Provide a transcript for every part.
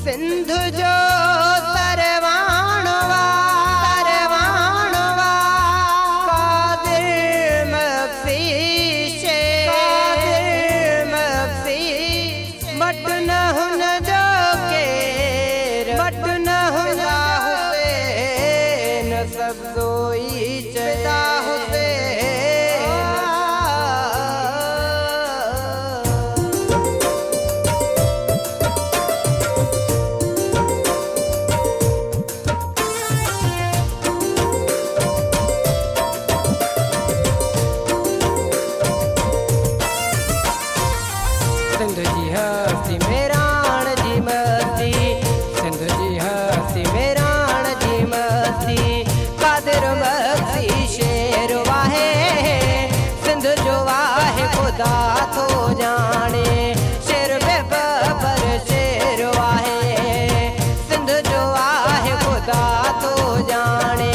सिंध जो तरवाणवा तरवाणवा कादिर मफीशे कादिर मफीश मट न हुन जो केर मट न हुन हुसैन सब जोई चदा सिंध जी हस्ती मेराण जी मस्ती सिंध जी हस्ती मेराण जी मस्ती कादिर मस्ती शेर वाहे सिंध जो वाहे खुदा तो जाने शेर बेबर शेर वाहे सिंध जो वाहे खुदा तो जाने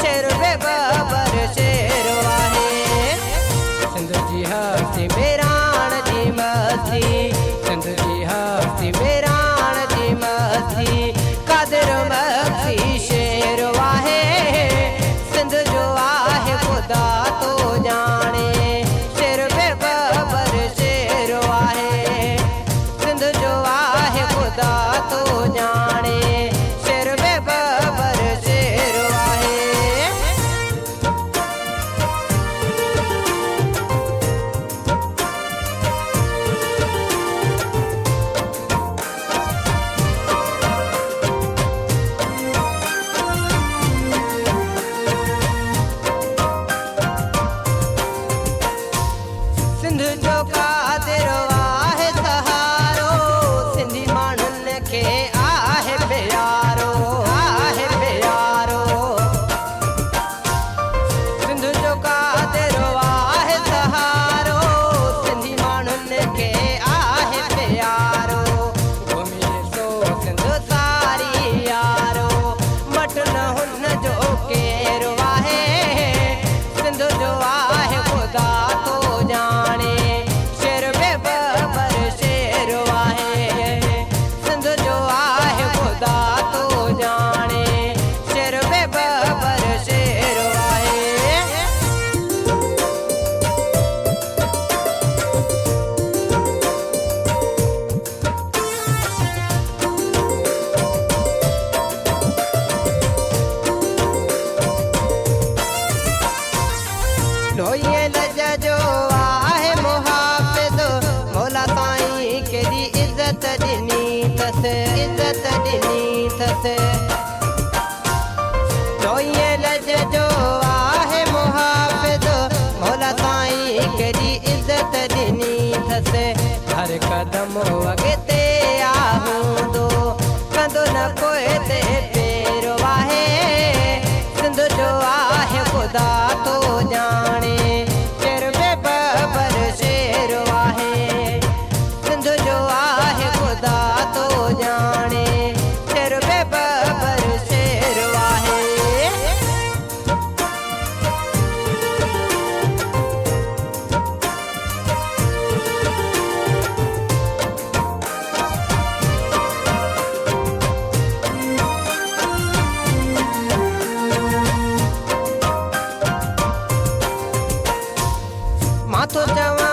शेर बेबर शेर वाहे सिंध जी हस्ती मेराण जी मस्ती सिंध जी हस्ती मेराण जी मस्ती कादिर मस्ती शेर वाहे सिंध जो वाहे खुदा तो जाने शेर बेबर शेर वाहे सिंध जो वाहे खुदा तो जाने शेर बेबर शेर वाहे सिंध जो कादिर वाहे सहारो सिंधी माण्हुनि खे आहे प्यारो आहे प्यारो सिंध जो कादिर वाहे सहारो सिंधी माण्हुनि खे आहे प्यारो घुमी सो सिंध सारी यारो मट न हुन जो केर वाहे सिंध जो आहे खुदा तो जाने शेर बेबर शेर वाहे सिंध जो आहे खुदा तो जाने शेर बेबर शेर वाहे लोये लज जो आहे मुहाफ़िज़ मौला ताईं केरी इज़्ज़त ॾिनी अथसि इज़्ज़त ॾिनी अथसि लोये लज जो आहे मुहाफ़िज़ मौला ताईं केरी इज़्ज़त ॾिनी अथसि हर क़दम अॻिते आ हूंदो कंदो न पोइ ते पेर वाहे सिंध जो आहे खुदा तो जाने शेर बेबर शेर वाहे सिंध जो आहे खुदा तो जाने शेर बेबर शेर वाहे माथो चवा